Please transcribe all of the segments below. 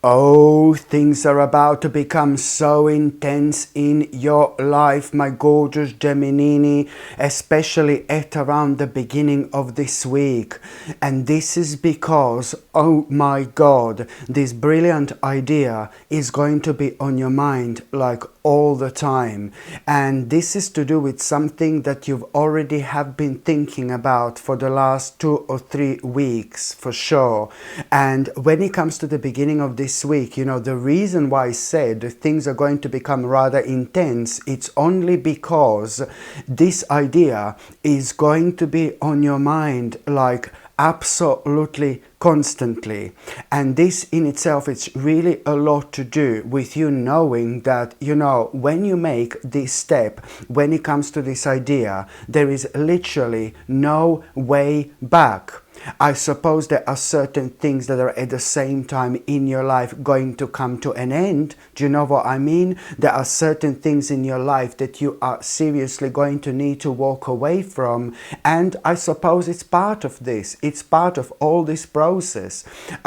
Oh, things are about to become so intense in your life, my gorgeous Gemini, especially at around the beginning of this week. And this is because, oh my God, this brilliant idea is going to be on your mind like all the time. And this is to do with something that you've already have been thinking about for the last 2 or 3 weeks, for sure. And when it comes to the beginning of this week, you know, the reason why I said things are going to become rather intense, it's only because this idea is going to be on your mind like absolutely constantly. And this in itself, it's really a lot to do with you knowing that, you know, when you make this step, when it comes to this idea, there is literally no way back. I suppose there are certain things that are at the same time in your life going to come to an end. Do you know what I mean? There are certain things in your life that you are seriously going to need to walk away from. And I suppose it's part of this. It's part of all this process.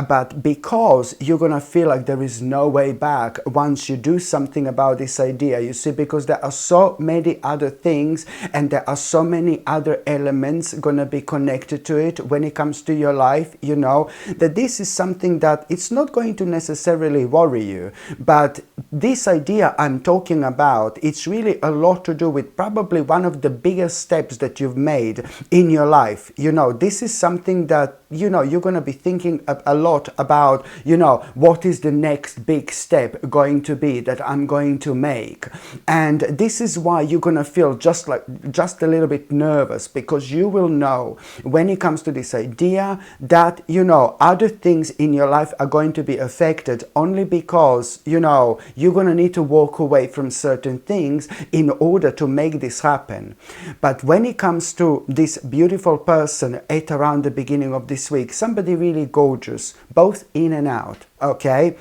But because you're going to feel like there is no way back once you do something about this idea, you see, because there are so many other things and there are so many other elements going to be connected to it when it comes to your life, you know, that this is something that it's not going to necessarily worry you. But this idea I'm talking about, it's really a lot to do with probably one of the biggest steps that you've made in your life. You know, this is something that, you know, you're going to be thinking a lot about, you know, what is the next big step going to be that I'm going to make. And this is why you're going to feel just a little bit nervous, because you will know when it comes to this idea that, you know, other things in your life are going to be affected only because, you know, you're going to need to walk away from certain things in order to make this happen. But when it comes to this beautiful person at around the beginning of this week, somebody really gorgeous, both in and out, okay?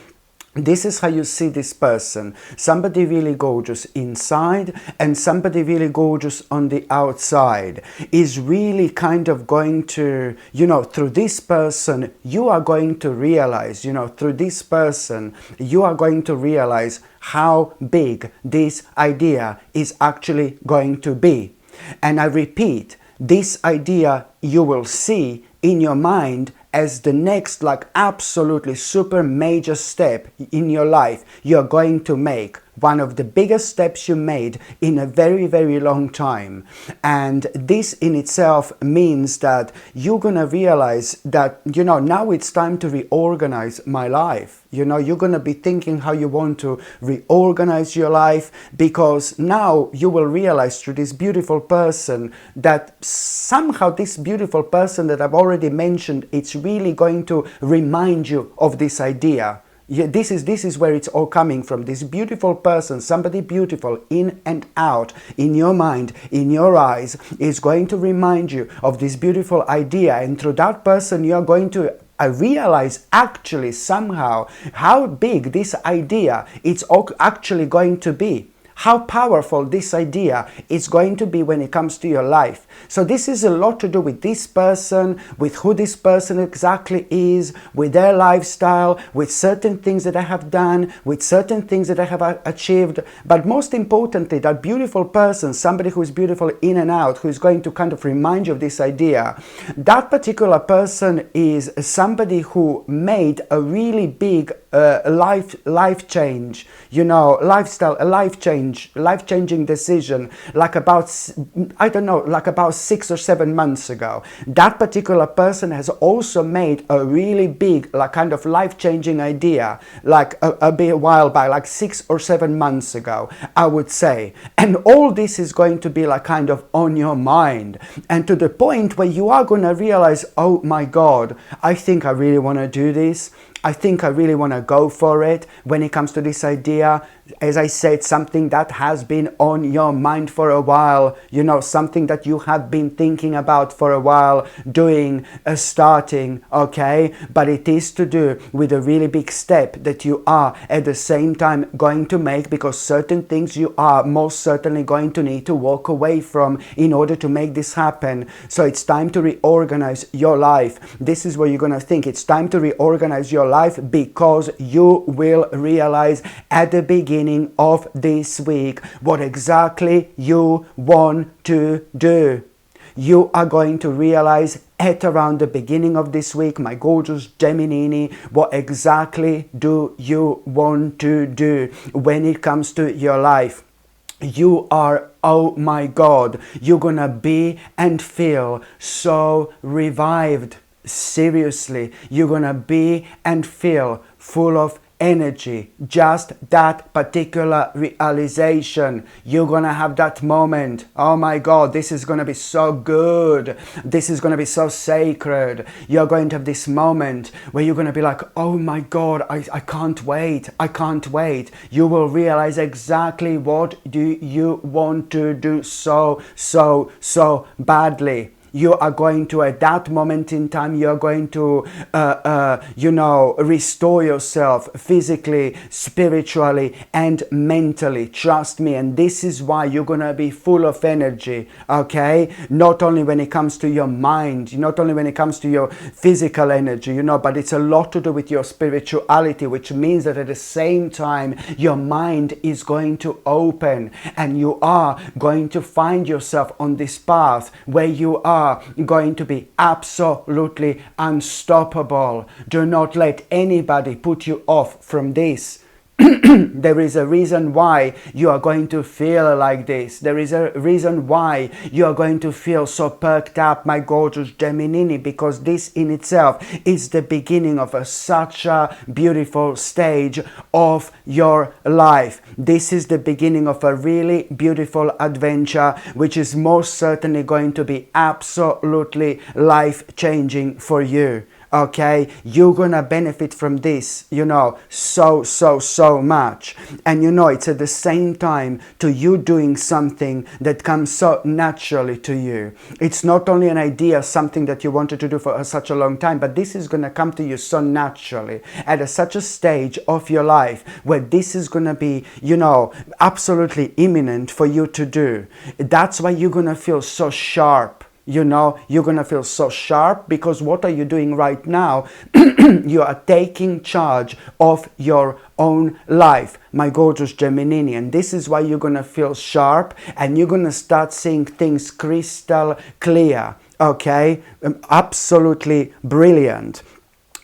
This is how you see this person. Somebody really gorgeous inside and somebody really gorgeous on the outside is really kind of going to, you know, through this person, you are going to realize, you know, through this person, you are going to realize how big this idea is actually going to be. And I repeat, this idea you will see in your mind as the next, like, absolutely super major step in your life you're going to make. One of the biggest steps you made in a very, very long time. And this in itself means that you're going to realize that, you know, now it's time to reorganize my life. You know, you're going to be thinking how you want to reorganize your life, because now you will realize through this beautiful person that somehow this beautiful person that I've already mentioned, it's really going to remind you of this idea. Yeah, this is where it's all coming from. This beautiful person, somebody beautiful in and out, in your mind, in your eyes, is going to remind you of this beautiful idea. And through that person, you're going to realize actually somehow how big this idea it's actually going to be. How powerful this idea is going to be when it comes to your life. So this is a lot to do with this person, with who this person exactly is, with their lifestyle, with certain things that I have done, with certain things that I have achieved. But most importantly, that beautiful person, somebody who is beautiful in and out, who is going to kind of remind you of this idea, that particular person is somebody who made a really big life change, you know, lifestyle, a life-changing decision, like about, I don't know, like about 6 or 7 months ago. That particular person has also made a really big, like, kind of life-changing idea, like a bit while back, like 6 or 7 months ago, I would say. And all this is going to be like kind of on your mind, and to the point where you are going to realize, oh my God, I think I really want to do this. I think I really want to go for it when it comes to this idea. As I said, something that has been on your mind for a while, you know, something that you have been thinking about for a while, doing, starting, okay? But it is to do with a really big step that you are at the same time going to make, because certain things you are most certainly going to need to walk away from in order to make this happen. So it's time to reorganize your life. This is where you're going to think it's time to reorganize your life. life, because you will realize at the beginning of this week what exactly you want to do. You are going to realize at around the beginning of this week, my gorgeous Gemini, what exactly do you want to do when it comes to your life. You are, oh my God, you're gonna be and feel so revived. Seriously, you're gonna be and feel full of energy. Just that particular realization, you're gonna have that moment. Oh my God, this is gonna be so good. This is gonna be so sacred. You're going to have this moment where you're gonna be like, oh my God, I can't wait. I can't wait. You will realize exactly what do you want to do so badly. You are going to, at that moment in time, you're going to, restore yourself physically, spiritually, and mentally. Trust me. And this is why you're going to be full of energy, okay? Not only when it comes to your mind, not only when it comes to your physical energy, but it's a lot to do with your spirituality, which means that at the same time, your mind is going to open and you are going to find yourself on this path where you are going to be absolutely unstoppable. Do not let anybody put you off from this. There is a reason why you are going to feel like this. There is a reason why you are going to feel so perked up, my gorgeous Gemini, because this in itself is the beginning of such a beautiful stage of your life. This is the beginning of a really beautiful adventure, which is most certainly going to be absolutely life-changing for you. Okay, you're gonna benefit from this, so much. And it's at the same time to you doing something that comes so naturally to you. It's not only an idea, something that you wanted to do for such a long time, but this is gonna come to you so naturally at such a stage of your life where this is gonna be, absolutely imminent for you to do. That's why you're gonna feel so sharp. You're going to feel so sharp, because what are you doing right now? You are taking charge of your own life, my gorgeous Gemini. And this is why you're going to feel sharp and you're going to start seeing things crystal clear. Okay? Absolutely brilliant.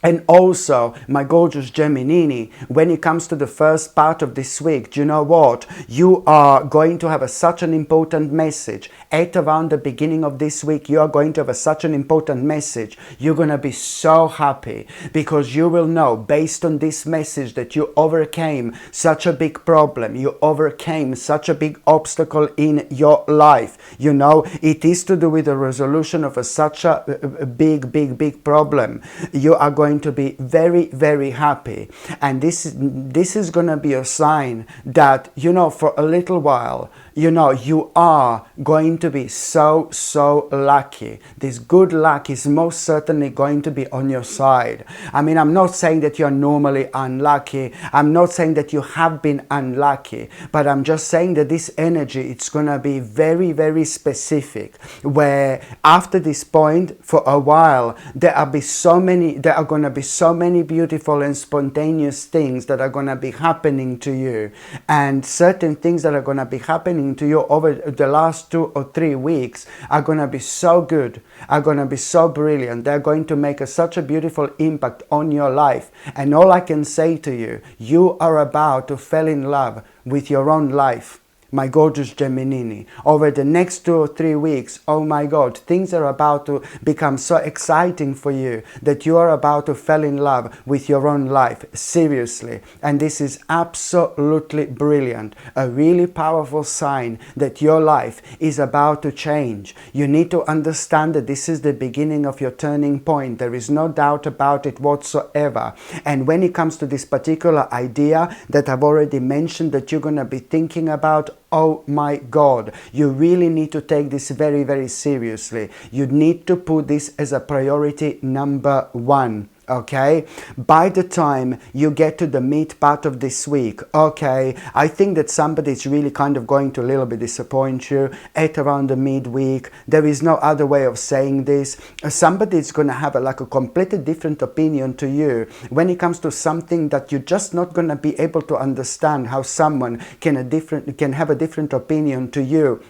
And also, my gorgeous Gemini, when it comes to the first part of this week, do you know what? You are going to have such an important message. At around the beginning of this week, you are going to have such an important message. You're going to be so happy because you will know, based on this message, that you overcame such a big problem. You overcame such a big obstacle in your life. It is to do with the resolution of such a big problem. You are going to be very, very happy. And this is going to be a sign that, for a little while, you are going to be so lucky. This good luck is most certainly going to be on your side. I mean, I'm not saying that you're normally unlucky. I'm not saying that you have been unlucky, but I'm just saying that this energy, it's going to be very, very specific, where after this point, for a while, there are going to be so many beautiful and spontaneous things that are going to be happening to you, and certain things that are going to be happening to you over the last 2 or 3 weeks are going to be so good, are going to be so brilliant. They're going to make such a beautiful impact on your life. And all I can say to you, you are about to fall in love with your own life, my gorgeous Gemini. Over the next 2 or 3 weeks, oh my God, things are about to become so exciting for you that you are about to fall in love with your own life, seriously. And this is absolutely brilliant, a really powerful sign that your life is about to change. You need to understand that this is the beginning of your turning point. There is no doubt about it whatsoever. And when it comes to this particular idea that I've already mentioned that you're going to be thinking about, oh my God, you really need to take this very, very seriously. You need to put this as a priority number 1. Okay, by the time you get to the meat part of this week, okay, I think that somebody's really kind of going to a little bit disappoint you at around the midweek. There is no other way of saying this. Somebody's going to have like a completely different opinion to you when it comes to something that you're just not going to be able to understand how someone can have a different opinion to you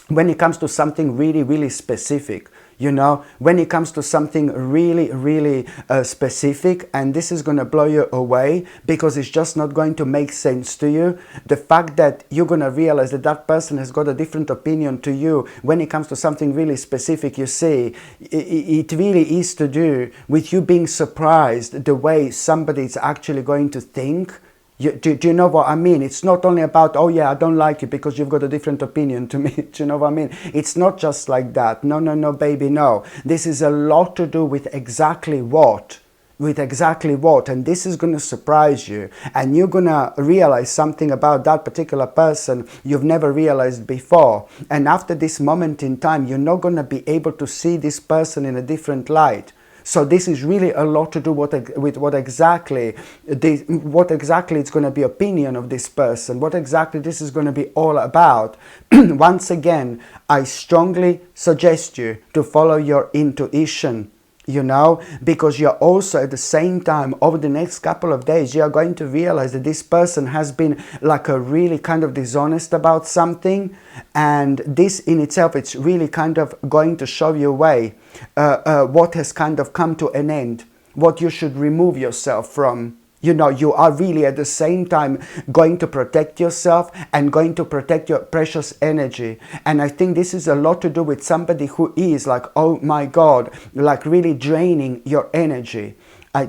when it comes to something really, really specific. You know, when it comes to something really, really specific, and this is going to blow you away because it's just not going to make sense to you. The fact that you're going to realize that that person has got a different opinion to you when it comes to something really specific, you see, it really is to do with you being surprised the way somebody's actually going to think. Do you know what I mean? It's not only about, oh yeah, I don't like you because you've got a different opinion to me. Do you know what I mean? It's not just like that. No, no, no, baby, no. This is a lot to do with exactly what. And this is going to surprise you, and you're going to realize something about that particular person you've never realized before. And after this moment in time, you're not going to be able to see this person in a different light. So this is really a lot to do with what exactly it's going to be opinion of this person, what exactly this is going to be all about. Once again, I strongly suggest you to follow your intuition, you know, because you're also at the same time over the next couple of days, you're going to realize that this person has been like a really kind of dishonest about something, and this in itself, it's really kind of going to show you a way what has kind of come to an end, what you should remove yourself from. You know, you are really at the same time going to protect yourself and going to protect your precious energy. And I think this is a lot to do with somebody who is like, oh my God, like really draining your energy.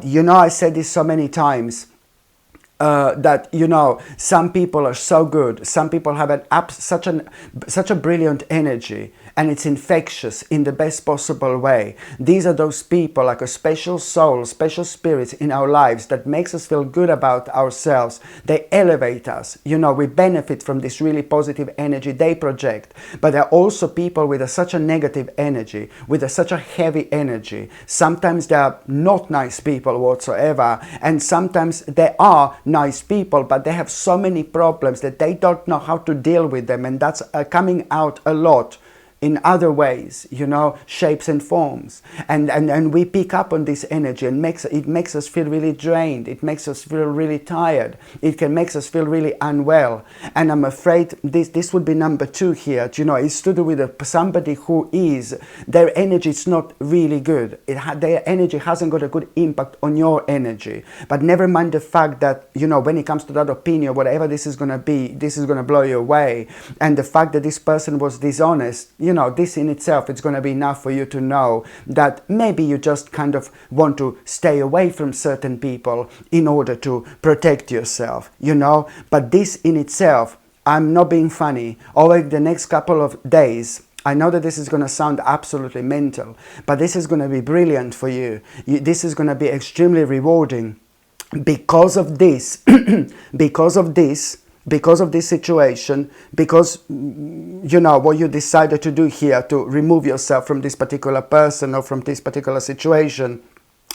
You know, I said this so many times. That, you know, some people are so good, some people have such a brilliant energy, and it's infectious in the best possible way. These are those people, like a special soul, special spirits in our lives that makes us feel good about ourselves. They elevate us, you know, we benefit from this really positive energy they project. But there are also people with such a negative energy, with such a heavy energy. Sometimes they are not nice people whatsoever, and sometimes they are nice people, but they have so many problems that they don't know how to deal with them, and that's coming out a lot in other ways, you know, shapes and forms. And we pick up on this energy, and it makes us feel really drained. It makes us feel really tired. It can make us feel really unwell. And I'm afraid this would be number 2 here. You know, it's to do with somebody who is, their energy is not really good. Their energy hasn't got a good impact on your energy. But never mind the fact that, you know, when it comes to that opinion, whatever this is going to be, this is going to blow you away. And the fact that this person was dishonest, you know, this in itself, it's going to be enough for you to know that maybe you just kind of want to stay away from certain people in order to protect yourself, you know. But this in itself, I'm not being funny, over the next couple of days, I know that this is going to sound absolutely mental, but this is going to be brilliant for you. This is going to be extremely rewarding because of this, because of this situation, because, you know, what you decided to do here to remove yourself from this particular person or from this particular situation.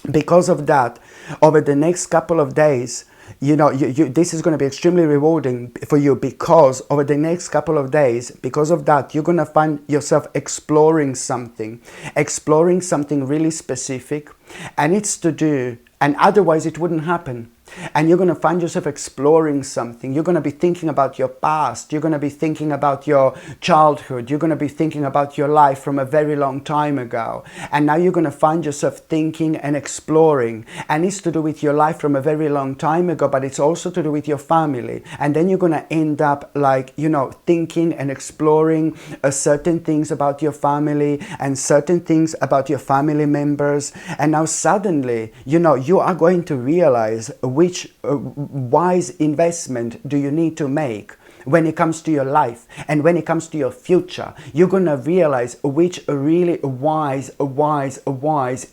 Because of that, over the next couple of days, you know, this is going to be extremely rewarding for you, because over the next couple of days, because of that, you're going to find yourself exploring something really specific, and it's to do, and otherwise it wouldn't happen. And you're going to find yourself exploring something. You're going to be thinking about your past. You're going to be thinking about your childhood. You're going to be thinking about your life from a very long time ago. And now you're going to find yourself thinking and exploring. And it's to do with your life from a very long time ago, but it's also to do with your family. And then you're going to end up like, you know, thinking and exploring certain things about your family and certain things about your family members. And now suddenly, you know, you are going to realize which wise investment do you need to make when it comes to your life and when it comes to your future. You're going to realize which really wise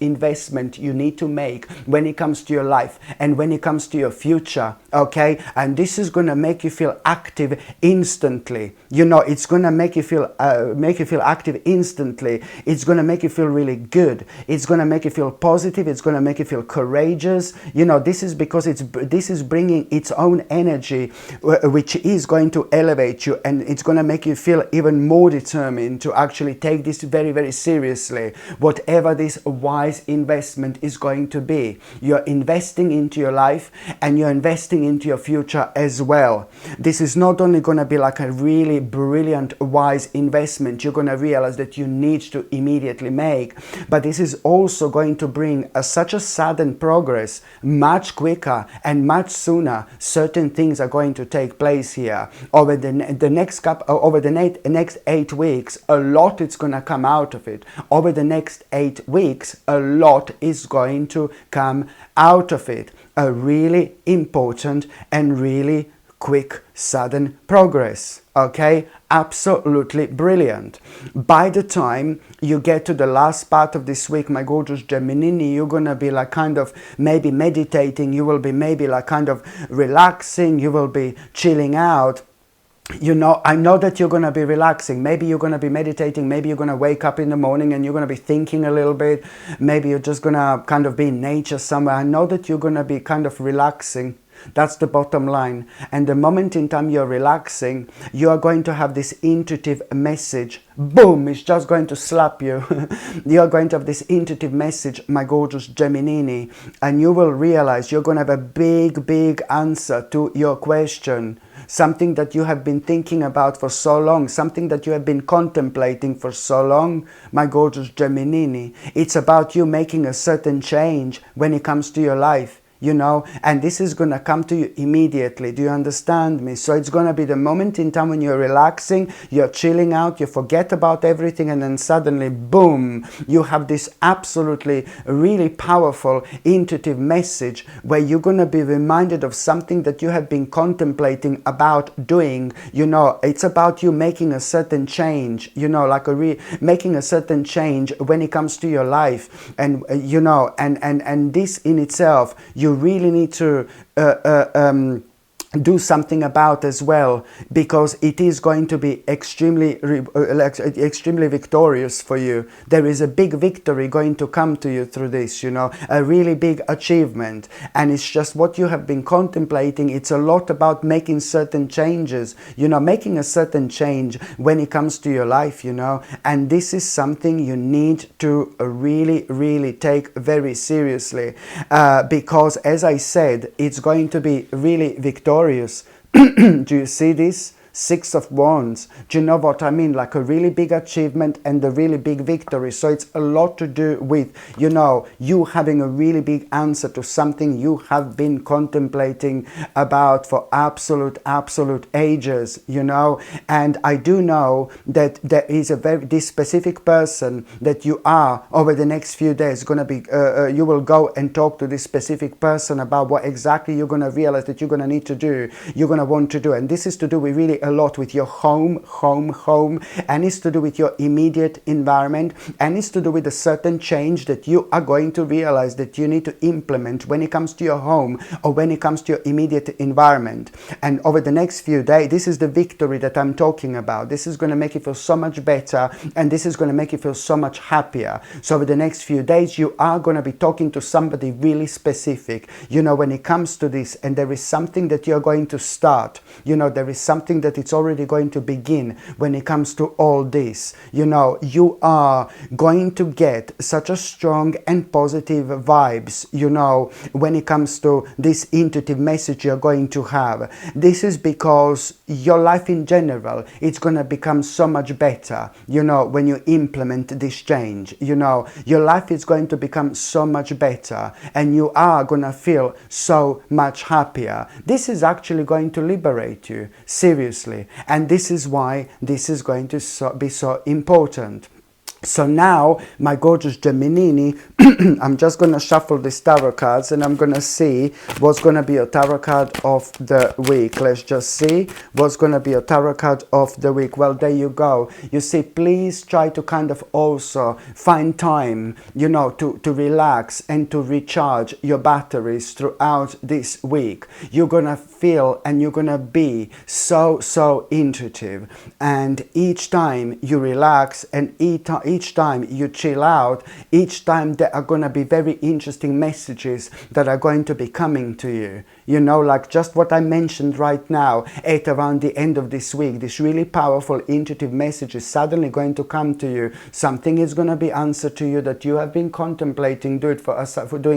investment you need to make when it comes to your life and when it comes to your future. okay? And this is going to make you feel active instantly. You know, it's going to make you feel active instantly. It's going to make you feel really good. It's going to make you feel positive. It's going to make you feel courageous. You know, this is because this is bringing its own energy, which is going to elevate you, and it's going to make you feel even more determined to actually take this very, very seriously. Whatever this wise investment is going to be, you're investing into your life and you're investing into your future as well. This is not only going to be like a really brilliant, wise investment you're going to realize that you need to immediately make, but this is also going to bring such a sudden progress, much quicker and much sooner. Certain things are going to take place here over the next 8 weeks. A lot is going to come out of it. Over the next 8 weeks, a lot is going to come out of it. A really important and really quick, sudden progress. Okay, absolutely brilliant. By the time you get to the last part of this week, my gorgeous Gemini, you're gonna be like kind of maybe meditating. You will be maybe like kind of relaxing. You will be chilling out. You know, I know that you're going to be relaxing. Maybe you're going to be meditating. Maybe you're going to wake up in the morning and you're going to be thinking a little bit. Maybe you're just going to kind of be in nature somewhere. I know that you're going to be kind of relaxing. That's the bottom line. And the moment in time you're relaxing, you are going to have this intuitive message. Boom! It's just going to slap you. You're going to have this intuitive message, my gorgeous Gemini, and you will realize you're going to have a big, big answer to your question. Something that you have been thinking about for so long, something that you have been contemplating for so long, my gorgeous Gemini. It's about you making a certain change when it comes to your life. You know, and this is going to come to you immediately. Do you understand me? So it's going to be the moment in time when you're relaxing, you're chilling out, you forget about everything, and then suddenly, boom, you have this absolutely really powerful intuitive message where you're going to be reminded of something that you have been contemplating about doing. You know, it's about you making a certain change, you know, like making a certain change when it comes to your life. And, you know, and this in itself, you really need to do something about as well, because it is going to be extremely victorious for you. There is a big victory going to come to you through this, you know, a really big achievement. And it's just what you have been contemplating. It's a lot about making certain changes, you know, making a certain change when it comes to your life, you know. And this is something you need to really take very seriously, because as I said, it's going to be really victorious. Do you see this? 6 of Wands. Do you know what I mean? Like a really big achievement and a really big victory. So it's a lot to do with, you know, you having a really big answer to something you have been contemplating about for absolute ages, you know. And I do know that there is this specific person that you are over the next few days going to be, you will go and talk to this specific person about what exactly you're going to realize that you're going to need to do, you're going to want to do. And this is to do with really a lot with your home, and it's to do with your immediate environment, and it's to do with a certain change that you are going to realize that you need to implement when it comes to your home or when it comes to your immediate environment. And over the next few days, this is the victory that I'm talking about. This is going to make you feel so much better, and this is going to make you feel so much happier. So over the next few days, you are going to be talking to somebody really specific, you know, when it comes to this, and there is something that you're going to start, you know, there is something that it's already going to begin when it comes to all this. You know, you are going to get such a strong and positive vibes, you know, when it comes to this intuitive message you're going to have. This is because your life in general, it's going to become so much better, you know, when you implement this change. You know, your life is going to become so much better, and you are going to feel so much happier. This is actually going to liberate you, seriously. And this is why this is going to be so important. So now, my gorgeous Geminini, I'm just going to shuffle these tarot cards and I'm going to see what's going to be a tarot card of the week. Let's just see what's going to be a tarot card of the week. Well, there you go. You see, please try to kind of also find time, you know, to relax and to recharge your batteries throughout this week. You're going to feel and you're going to be so intuitive. And each time you relax and each time you chill out, each time there are going to be very interesting messages that are going to be coming to you. You know, like just what I mentioned right now, at around the end of this week, this really powerful intuitive message is suddenly going to come to you. Something is going to be answered to you that you have been contemplating doing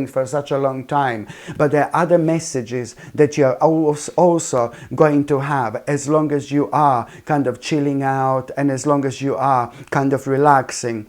for such a long time. But there are other messages that you are also going to have as long as you are kind of chilling out and as long as you are kind of relaxing.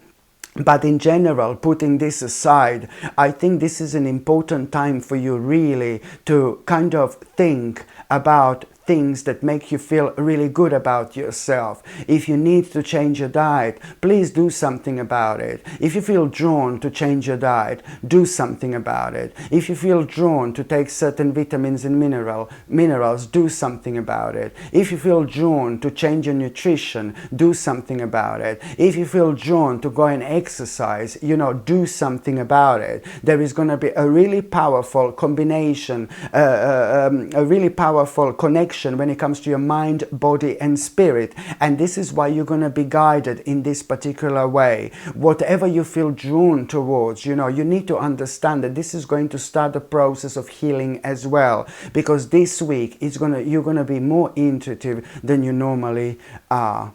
But in general, putting this aside, I think this is an important time for you really to kind of think about things that make you feel really good about yourself. If you need to change your diet, please do something about it. If you feel drawn to change your diet, do something about it. If you feel drawn to take certain vitamins and minerals, do something about it. If you feel drawn to change your nutrition, do something about it. If you feel drawn to go and exercise, you know, do something about it. There is going to be a really powerful combination, a really powerful connection when it comes to your mind, body and spirit, and this is why you're going to be guided in this particular way. Whatever you feel drawn towards, you know, you need to understand that this is going to start a process of healing as well, because this week you're going to be more intuitive than you normally are.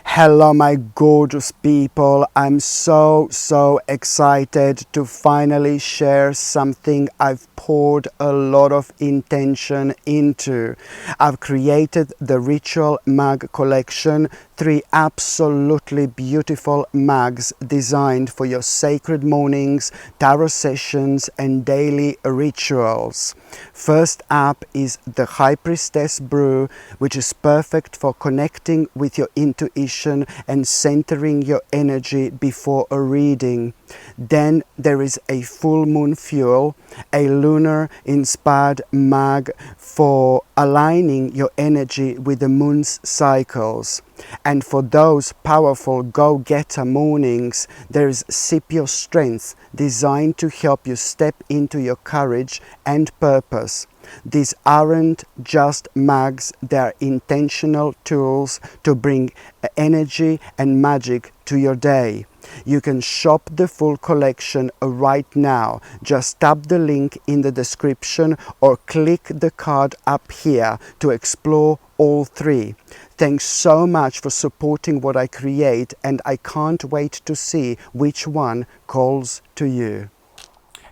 Hello my gorgeous people, I'm so excited to finally share something I've poured a lot of intention into. I've created the Ritual Mug collection, 3 absolutely beautiful mugs designed for your sacred mornings, tarot sessions and daily rituals. First up is the High Priestess Brew, which is perfect for connecting with your intuition and centering your energy before a reading. Then there is a Full Moon Fuel, a lunar inspired mug for aligning your energy with the moon's cycles. And for those powerful go-getter mornings, there is Sip Your Strength, designed to help you step into your courage and purpose. These aren't just mugs, they are intentional tools to bring energy and magic to your day. You can shop the full collection right now. Just tap the link in the description or click the card up here to explore all 3. Thanks so much for supporting what I create, and I can't wait to see which one calls to you.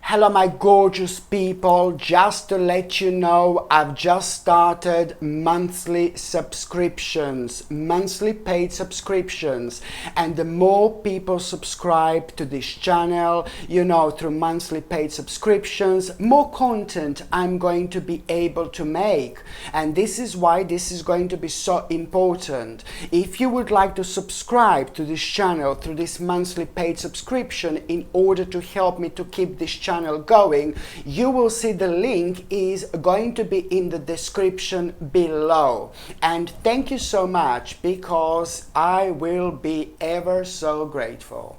Hello my gorgeous people, just to let you know, I've just started monthly subscriptions, monthly paid subscriptions, and the more people subscribe to this channel, you know, through monthly paid subscriptions, more content I'm going to be able to make. And this is why this is going to be so important. If you would like to subscribe to this channel through this monthly paid subscription in order to help me to keep this channel going, you will see the link is going to be in the description below. And thank you so much, because I will be ever so grateful.